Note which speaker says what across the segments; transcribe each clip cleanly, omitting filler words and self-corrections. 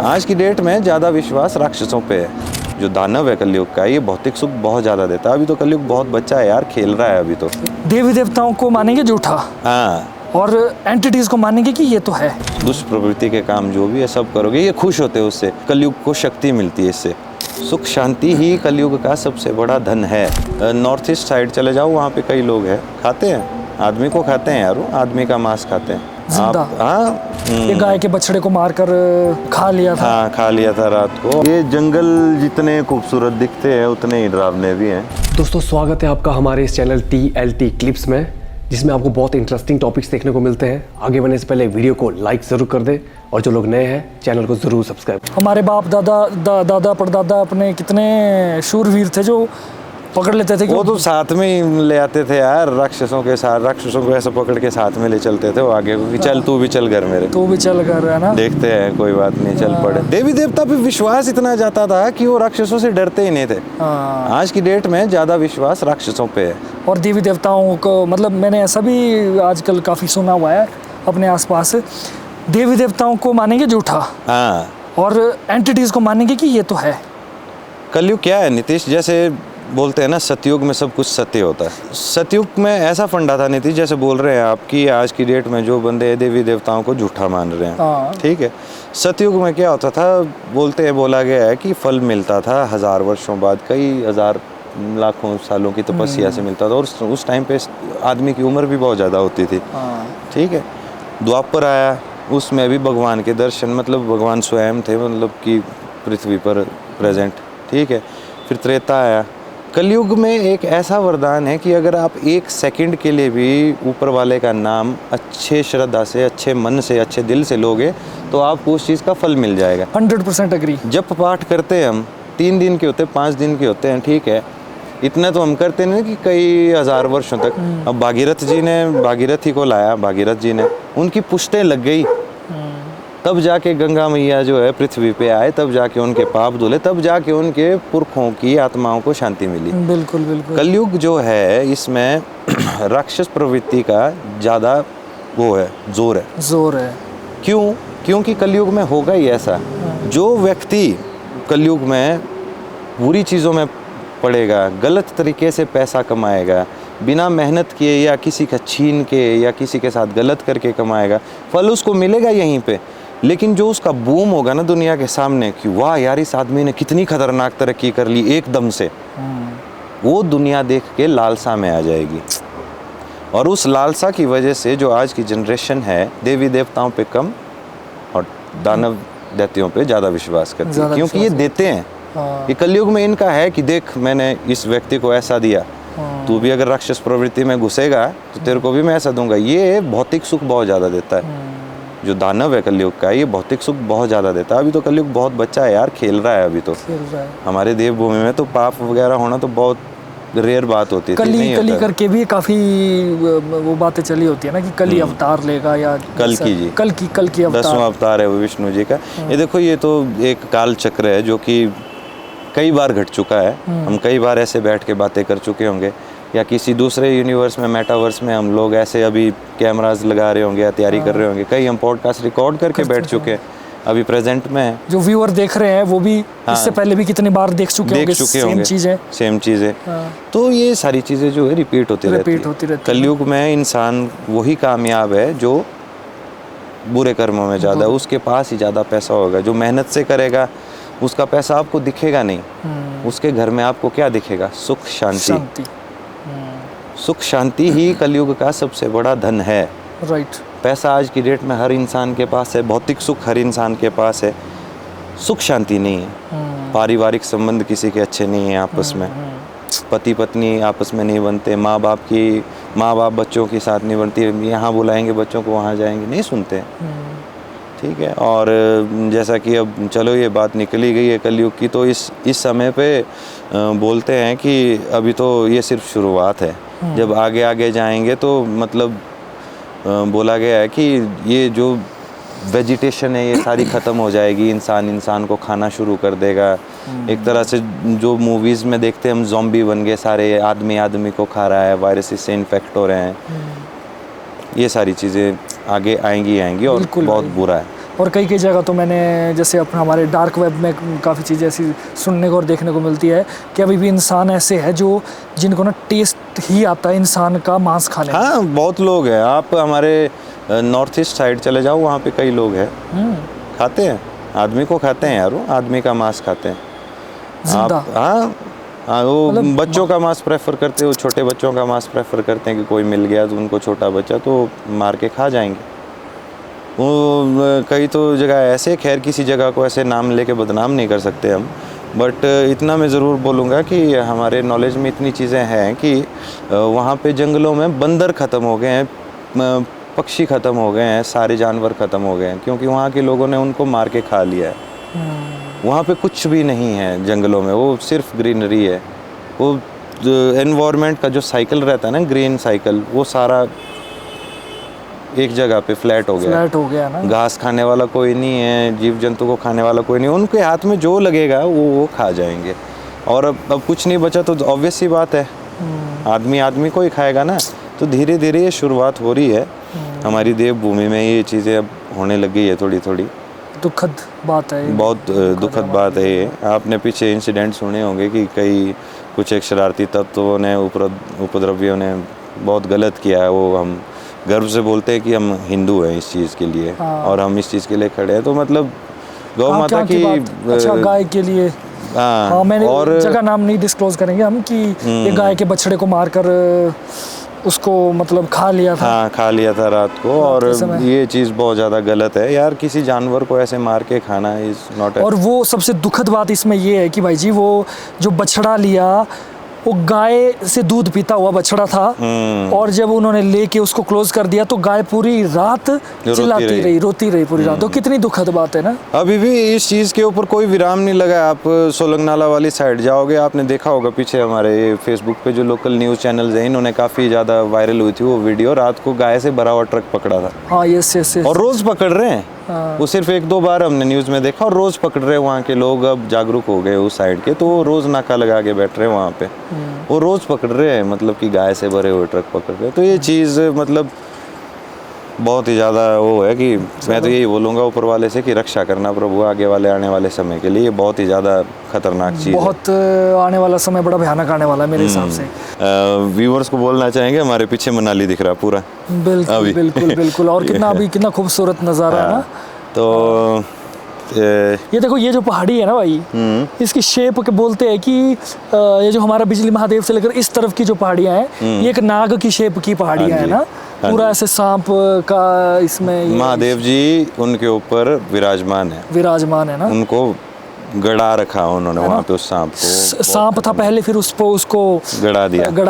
Speaker 1: आज की डेट में ज़्यादा विश्वास राक्षसों पे है। जो दानव है कलयुग का, ये भौतिक सुख बहुत ज़्यादा देता है। अभी तो कलयुग बहुत बच्चा है यार, खेल रहा है अभी तो।
Speaker 2: देवी देवताओं को मानेंगे झूठा,
Speaker 1: हाँ,
Speaker 2: और एंटिटीज को मानेंगे कि ये तो है।
Speaker 1: दुष्ट प्रवृत्ति के काम जो भी है सब करोगे, ये खुश होते हैं उससे, कलयुग को शक्ति मिलती है इससे। सुख शांति ही कलयुग का सबसे बड़ा धन है। नॉर्थ ईस्ट साइड चले जाओ, वहाँ पे कई लोग हैं, खाते हैं आदमी को, खाते हैं यार, वो आदमी का मांस खाते हैं।
Speaker 2: जिंदा?
Speaker 1: हाँ,
Speaker 2: ये गाय के बछड़े को मारकर खा लिया था।
Speaker 1: हाँ, खा लिया था रात को। ये जंगल जितने खूबसूरत दिखते हैं उतने ही डरावने भी हैं।
Speaker 3: दोस्तों, स्वागत है आपका हमारे इस चैनल TLT क्लिप्स में, जिसमें आपको बहुत इंटरेस्टिंग टॉपिक्स देखने को मिलते हैं। आगे बढ़ने से पहले वीडियो को लाइक ज़रूर कर दें, और जो लोग नए हैं चैनल को ज़रूर सब्सक्राइब।
Speaker 2: हमारे बाप दादा परदादा अपने कितने शूरवीर थे जो पकड़ लेते थे।
Speaker 1: वो तो साथ में ही ले आते थे यार, राक्षसों के साथ, राक्षसों को ऐसे पकड़ के साथ में ले चलते थे वो आगे को, कि चल तू भी चल घर मेरे,
Speaker 2: तू भी चल घर, है ना,
Speaker 1: देखते हैं कोई बात नहीं, चल पड़े। देवी देवता पे विश्वास इतना जाता था कि वो राक्षसों से डरते ही नहीं थे। आज की डेट में ज़्यादा विश्वास राक्षसों पे है।
Speaker 2: और देवी देवताओं को, मतलब मैंने ऐसा भी आजकल काफ़ी सुना हुआ है अपने आसपास, देवी देवताओं को मानेंगे झूठा,
Speaker 1: हाँ,
Speaker 2: और एंटिटीज को मानेंगे कि ये तो है।
Speaker 1: कलयुग क्या है नीतीश, जैसे बोलते हैं ना सतयुग में सब कुछ सत्य होता है। सतयुग में ऐसा फंडा था नीतीश, जैसे बोल रहे हैं आप कि आज की डेट में जो बंदे देवी देवताओं को झूठा मान रहे हैं, ठीक है। सतयुग में क्या होता था, बोला गया है कि फल मिलता था 1000 वर्षों बाद, कई हजार लाखों सालों की तपस्या से मिलता था, और उस टाइम पे आदमी की उम्र भी बहुत ज़्यादा होती थी, ठीक है। द्वापर आया, उसमें भी भगवान के दर्शन, मतलब भगवान स्वयं थे, मतलब कि पृथ्वी पर प्रेजेंट, ठीक है। फिर त्रेता आया। कलयुग में एक ऐसा वरदान है कि अगर आप 1 सेकंड के लिए भी ऊपर वाले का नाम अच्छे श्रद्धा से, अच्छे मन से, अच्छे दिल से लोगे तो आपको उस चीज़ का फल मिल जाएगा।
Speaker 2: 100% एग्री।
Speaker 1: जप पाठ करते हैं हम, 3 दिन के होते हैं, 5 दिन के होते हैं, ठीक है। इतना तो हम करते नहीं कि कई हजार वर्षों तक। अब भागीरथी को लाया, भागीरथ जी ने, उनकी पुश्तें लग गई, तब जाके गंगा मैया जो है पृथ्वी पे आए, तब जाके उनके पाप धुले, तब जाके उनके पुरखों की आत्माओं को शांति मिली।
Speaker 2: बिल्कुल बिल्कुल।
Speaker 1: कलयुग जो है इसमें राक्षस प्रवृत्ति का ज़्यादा वो है, जोर है। क्यों? क्योंकि कलयुग में होगा ही ऐसा, जो व्यक्ति कलयुग में बुरी चीज़ों में पड़ेगा, गलत तरीके से पैसा कमाएगा, बिना मेहनत किए या किसी का छीन के या किसी के साथ गलत करके कमाएगा, फल उसको मिलेगा यहीं पे। लेकिन जो उसका बूम होगा ना दुनिया के सामने कि वाह यार इस आदमी ने कितनी खतरनाक तरक्की कर ली एकदम से, वो दुनिया देख के लालसा में आ जाएगी। और उस लालसा की वजह से जो आज की जनरेशन है, देवी देवताओं पे कम और दानव दैत्यों पे ज़्यादा विश्वास करती है, क्योंकि ये देते हैं। ये कलयुग में इनका है कि देख मैंने इस व्यक्ति को ऐसा दिया, तू भी अगर राक्षस प्रवृत्ति में घुसेगा तो तेरे को भी मैं ऐसा दूंगा। ये भौतिक सुख बहुत ज़्यादा देता है। जो दानव है कलयुग का, ये भौतिक सुख बहुत ज़्यादा देता है। अभी तो कलयुग बहुत बच्चा है यार, खेल रहा है अभी तो। हमारे देवभूमि में तो पाप वगैरह होना तो बहुत रेयर बात होती है।
Speaker 2: कली करके भी काफ़ी वो बातें चली होती है ना कि कली अवतार लेगा, या कल की अवतार,
Speaker 1: 10वां अवतार है वो विष्णु जी का। ये देखो, ये तो एक काल चक्र है जो कि कई बार घट चुका है। हम कई बार ऐसे बैठ के बातें कर चुके होंगे, या किसी दूसरे यूनिवर्स में, मेटावर्स में हम लोग ऐसे अभी कैमरास लगा रहे होंगे या तैयारी कर रहे होंगे। कई हम पॉडकास्ट रिकॉर्ड करके बैठ चुके हैं, अभी प्रेजेंट में है। जो
Speaker 2: व्यूअर देख रहे हैं वो भी इससे पहले भी कितनी बार देख चुके होंगे सेम चीज़ें।
Speaker 1: तो ये सारी चीज़ें जो है रिपीट होती रहती है। कलयुग में इंसान वही कामयाब है जो बुरे कर्मों में ज़्यादा, उसके पास ही ज़्यादा पैसा होगा। जो मेहनत से करेगा उसका पैसा आपको दिखेगा नहीं, उसके घर में आपको क्या दिखेगा? सुख शांति। सुख शांति ही कलयुग का सबसे बड़ा धन है।
Speaker 2: राइट।
Speaker 1: पैसा आज की डेट में हर इंसान के पास है, भौतिक सुख हर इंसान के पास है, सुख शांति नहीं है। पारिवारिक संबंध किसी के अच्छे नहीं है आपस में, पति पत्नी आपस में नहीं बनते, माँ बाप बच्चों के साथ नहीं बनती, यहाँ बुलाएंगे बच्चों को वहाँ जाएंगे, नहीं सुनते, ठीक है। और जैसा कि अब चलो ये बात निकली गई है कलयुग की, तो इस समय पे बोलते हैं कि अभी तो ये सिर्फ शुरुआत है। जब आगे जाएंगे तो मतलब बोला गया है कि ये जो वेजिटेशन है ये सारी ख़त्म हो जाएगी, इंसान को खाना शुरू कर देगा। एक तरह से जो मूवीज़ में देखते हैं हम, ज़ॉम्बी बन गए सारे, आदमी को खा रहा है, वायरस से इन्फेक्ट हो रहे हैं। ये सारी चीज़ें आगे आएंगी और बहुत बुरा है।
Speaker 2: और कई कई जगह तो मैंने जैसे अपना हमारे डार्क वेब में काफ़ी चीज़ें ऐसी सुनने को और देखने को मिलती है कि अभी भी इंसान ऐसे है जो जिनको ना टेस्ट ही आता है इंसान का मांस खाने में।
Speaker 1: हाँ, बहुत लोग हैं। आप हमारे नॉर्थ ईस्ट साइड चले जाओ, वहाँ पे कई लोग हैं खाते हैं, आदमी को खाते हैं यार, वो आदमी का मांस खाते हैं।
Speaker 2: जिंदा।
Speaker 1: आप हाँ, वो बच्चों का मांस प्रेफर करते हैं, वो छोटे बच्चों का मांस प्रेफर करते हैं कि कोई मिल गया तो उनको छोटा बच्चा तो मार के खा जाएंगे। वो कई तो जगह ऐसे, खैर किसी जगह को ऐसे नाम लेके बदनाम नहीं कर सकते हम, बट इतना मैं ज़रूर बोलूँगा कि हमारे नॉलेज में इतनी चीज़ें हैं कि वहाँ पे जंगलों में बंदर ख़त्म हो गए हैं, पक्षी ख़त्म हो गए हैं, सारे जानवर ख़त्म हो गए हैं, क्योंकि वहाँ के लोगों ने उनको मार के खा लिया है। वहाँ पे कुछ भी नहीं है जंगलों में, वो सिर्फ ग्रीनरी है। वो एनवायरनमेंट का जो साइकिल रहता है ना, ग्रीन साइकिल, वो सारा एक जगह पे फ्लैट हो गया
Speaker 2: ना।
Speaker 1: घास खाने वाला कोई नहीं है, जीव जंतु को खाने वाला कोई नहीं, उनके हाथ में जो लगेगा वो खा जाएंगे। और अब कुछ नहीं बचा तो ऑब्वियस सी बात है, आदमी को ही खाएगा ना। तो धीरे धीरे ये शुरुआत हो रही है हमारी देवभूमि में, ये चीज़ें अब होने लग गई है थोड़ी थोड़ी।
Speaker 2: दुखद बात है,
Speaker 1: बहुत दुखद बात है ये। आपने पीछे इंसिडेंट सुने होंगे कि कई कुछ एक शरारती तत्वों ने, उपद्रवियों ने बहुत गलत किया है। वो हम गर्व से बोलते हैं कि हम हिंदू हैं इस चीज़ के लिए, और हम इस चीज़ के लिए खड़े हैं। तो मतलब गौ माता की
Speaker 2: अच्छा, गाय के लिए
Speaker 1: हाँ,
Speaker 2: मैंने
Speaker 1: और
Speaker 2: जगह नाम नहीं डिस्क्लोज करेंगे हम कि ये गाय के बछड़े को मारकर उसको मतलब खा लिया था।
Speaker 1: हाँ, खा लिया था रात को। और ये चीज़ बहुत ज़्यादा गलत है यार, किसी जानवर को ऐसे मार के खाना इज़ नॉट। और
Speaker 2: वो सबसे दुखद बात इसमें ये है कि भाई जी वो जो बछड़ा लिया वो गाय से दूध पीता हुआ बछड़ा था, और जब उन्होंने लेके उसको क्लोज कर दिया तो गाय पूरी रात चिल्लाती रोती रही पूरी रात। तो कितनी दुखद बात है ना।
Speaker 1: अभी भी इस चीज़ के ऊपर कोई विराम नहीं लगा। आप सोलंग नाला वाली साइड जाओगे, आपने देखा होगा पीछे हमारे फेसबुक पे जो लोकल न्यूज़ चैनल्स हैं, इन्होंने काफ़ी ज़्यादा वायरल हुई थी वो वीडियो, रात को गाय से भरा हुआ ट्रक पकड़ा था।
Speaker 2: हाँ, यस।
Speaker 1: और रोज़ पकड़ रहे हैं। वो सिर्फ 1-2 बार हमने न्यूज़ में देखा, और रोज़ पकड़ रहे हैं। वहाँ के लोग अब जागरूक हो गए उस साइड के, तो वो रोज़ नाका लगा के बैठ रहे हैं वहाँ पे, वो रोज़ पकड़ रहे हैं, मतलब कि गाय से भरे हुए ट्रक पकड़ रहे हैं। तो ये चीज़ मतलब बहुत ही ज़्यादा वो है कि मैं तो यही बोलूँगा ऊपर वाले से कि रक्षा करना प्रभु आगे वाले आने वाले समय के लिए। ये बहुत ही ज़्यादा खतरनाक चीज़ है।
Speaker 2: बहुत आने वाला समय बड़ा भयानक आने वाला है मेरे हिसाब से।
Speaker 1: व्यूअर्स को बोलना चाहेंगे, हमारे पीछे मनाली दिख रहा पूरा।
Speaker 2: बिल्कुल। और कितना खूबसूरत नज़ारा है ना।
Speaker 1: तो
Speaker 2: ये देखो, ये जो पहाड़ी है ना भाई, इसकी शेप के बोलते हैं कि ये जो हमारा बिजली महादेव से लेकर इस तरफ की जो पहाड़ियाँ हैं, ये एक नाग की शेप की पहाड़ियाँ हैं ना, पूरा ऐसे सांप का इसमें
Speaker 1: महादेव जी उनके ऊपर विराजमान है ना, उनको गड़ा रखा उन्होंने वहाँ पे उस सांप को।
Speaker 2: सांप था पहले, फिर उसको गड़ा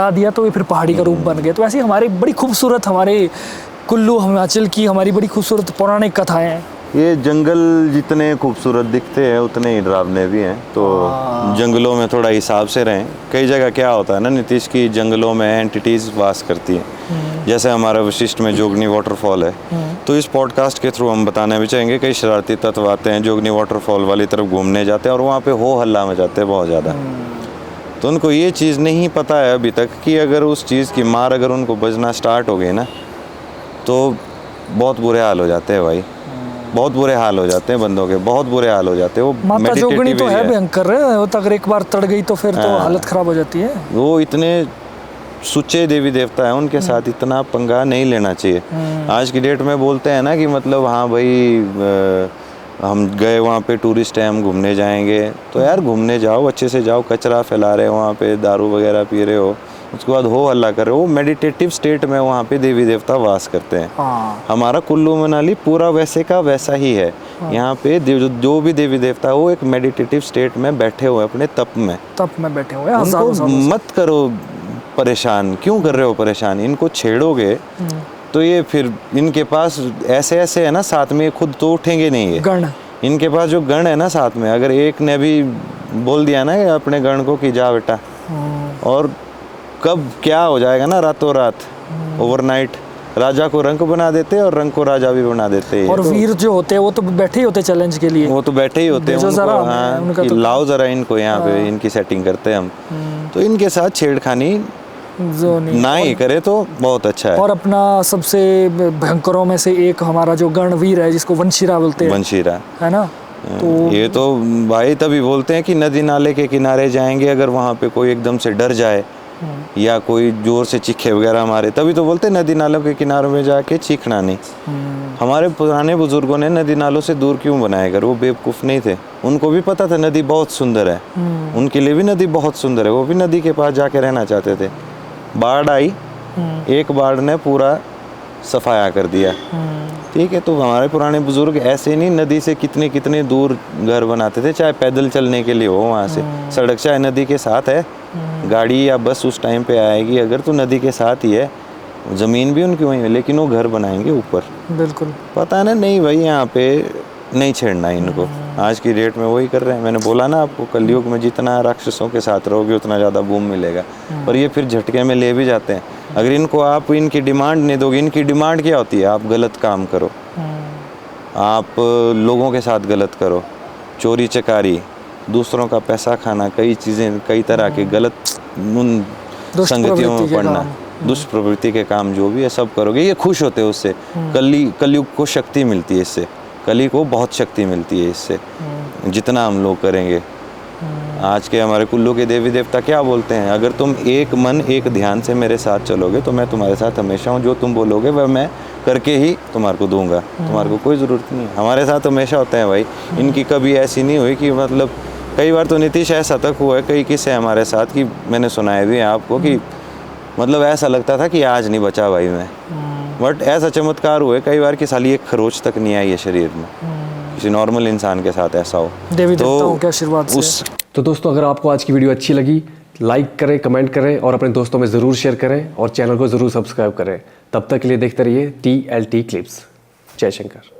Speaker 2: दिया तो ये फिर पहाड़ी का रूप बन गया। तो ऐसी हमारी बड़ी खूबसूरत, हमारे कुल्लू हिमाचल की हमारी बड़ी खूबसूरत पौराणिक कथाएं हैं।
Speaker 1: ये जंगल जितने खूबसूरत दिखते हैं उतने ही डरावने भी हैं, तो जंगलों में थोड़ा हिसाब से रहें। कई जगह क्या होता है ना नीतीश, की जंगलों में एंटिटीज़ वास करती हैं, जैसे हमारा वशिष्ठ में जोगनी वाटरफॉल है। तो इस पॉडकास्ट के थ्रू हम बताने भी चाहेंगे, कई शरारती तत्व आते हैं जोगनी वाटरफॉल वाली तरफ घूमने जाते हैं, और वहाँ पे हो हल्ला मचाते हैं बहुत ज़्यादा। तो उनको ये चीज़ नहीं पता है अभी तक कि अगर उस चीज़ की मार अगर उनको बजना स्टार्ट हो गई ना, तो बहुत बुरे हाल हो जाते हैं भाई, बहुत बुरे हाल हो जाते हैं बंदों के, बहुत बुरे हाल हो जाते हैं। वो
Speaker 2: माता जोगनी तो है भयंकर, वो तो अगर एक बार तड़ गई तो फिर तो हालत खराब हो जाती है।
Speaker 1: वो इतने सुच्चे देवी देवता है, उनके साथ इतना पंगा नहीं लेना चाहिए। आज की डेट में बोलते हैं ना कि मतलब हाँ भाई हम गए वहाँ पे, टूरिस्ट है, हम घूमने जाएंगे। तो यार घूमने जाओ, अच्छे से जाओ, कचरा फैला रहे हो वहाँ पे, दारू वगैरह पी रहे हो, उसके बाद हो हल्ला कर रहे हो। मेडिटेटिव स्टेट में वहाँ पे देवी देवता वास करते हैं। हमारा कुल्लू मनाली पूरा वैसे का वैसा ही है। यहाँ पे जो भी देवी देवता है वो एक मेडिटेटिव स्टेट में बैठे हुए अपने तप में बैठे हुए। उनको मत करो परेशान, क्यों कर रहे हो परेशान? इनको छेड़ोगे तो ये फिर इनके पास ऐसे है ना, साथ में खुद तो उठेंगे नहीं। ये इनके पास जो गण है ना साथ में, अगर एक ने भी बोल दिया ना अपने गण को कि जा बेटा, और कब क्या हो जाएगा ना, रातों रात ओवरनाइट राजा को रंक बना देते हैं और रंक को राजा भी बना देते हैं।
Speaker 2: और वीर जो होते हैं वो तो बैठे ही होते चैलेंज के लिए,
Speaker 1: वो तो बैठे ही होते हैं उनको, हाँ, तो लाओ जरा इनको यहाँ पे, इनकी सेटिंग करते हैं हम। तो इनके साथ छेड़खानी
Speaker 2: जो नहीं
Speaker 1: ना ही करे तो बहुत अच्छा है।
Speaker 2: और अपना सबसे भयंकरों में से एक हमारा जो गणवीर है जिसको वंशिरा बोलते हैं,
Speaker 1: वंशीरा,
Speaker 2: है ना, तो
Speaker 1: ये तो भाई तभी बोलते हैं कि नदी नाले के किनारे जाएंगे, अगर वहाँ पे कोई एकदम से डर जाए या कोई जोर से चीखे वगैरह मारे, तभी तो बोलते हैं नदी नालों के किनारों में जाके चीखना नहीं। हमारे पुराने बुजुर्गों ने नदी नालों से दूर क्यों बनाए घर? वो बेवकूफ़ नहीं थे, उनको भी पता था नदी बहुत सुंदर है, उनके लिए भी नदी बहुत सुंदर है, वो भी नदी के पास जाके रहना चाहते थे। बाढ़ आई, एक बाढ़ ने पूरा सफाया कर दिया, ठीक है। तो हमारे पुराने बुजुर्ग ऐसे नहीं नदी से कितने कितने दूर घर बनाते थे, चाहे पैदल चलने के लिए हो, वहाँ से सड़क चाहे नदी के साथ है, गाड़ी या बस उस टाइम पे आएगी अगर तो नदी के साथ ही है, ज़मीन भी उनकी वहीं है, लेकिन वो घर बनाएंगे ऊपर।
Speaker 2: बिल्कुल
Speaker 1: पता ना, नहीं भाई यहाँ पे नहीं छेड़ना इनको। आज की डेट में वही कर रहे हैं। मैंने बोला ना आपको, कलयुग में जितना राक्षसों के साथ रहोगे उतना ज़्यादा बूम मिलेगा, और ये फिर झटके में ले भी जाते हैं। अगर इनको आप इनकी डिमांड नहीं दोगे, इनकी डिमांड क्या होती है? आप गलत काम करो, आप लोगों के साथ गलत करो, चोरी चकारी, दूसरों का पैसा खाना, कई चीज़ें, कई तरह के गलत उन संगतियों में पड़ना, दुष्प्रवृत्ति के काम जो भी है सब करोगे, ये खुश होते हैं उससे। कलयुग को शक्ति मिलती है इससे, कली को बहुत शक्ति मिलती है इससे, जितना हम लोग करेंगे। आज के हमारे कुल्लू के देवी देवता क्या बोलते हैं? अगर तुम एक मन एक ध्यान से मेरे साथ चलोगे तो मैं तुम्हारे साथ हमेशा हूँ, जो तुम बोलोगे वह मैं करके ही तुम्हारे को दूंगा, तुम्हारे को कोई ज़रूरत नहीं। हमारे साथ हमेशा होते हैं भाई, इनकी कभी ऐसी नहीं हुई कि मतलब, कई बार तो नीतीश ऐसा तक हुआ है, कई किस्से हमारे साथ कि मैंने सुनाए भी हैं आपको, कि मतलब ऐसा लगता था कि आज नहीं बचा भाई मैं, बट ऐसा चमत्कार हुए कई बार कि साली एक खरोच तक नहीं आई है शरीर में, किसी नॉर्मल इंसान के साथ ऐसा हो।
Speaker 2: देवी देवताओं के आशीर्वाद से।
Speaker 3: तो दोस्तों, अगर आपको आज की वीडियो अच्छी लगी, लाइक करें, कमेंट करें और अपने दोस्तों में ज़रूर शेयर करें और चैनल को ज़रूर सब्सक्राइब करें। तब तक के लिए देखते रहिए TLT क्लिप्स। जय शंकर।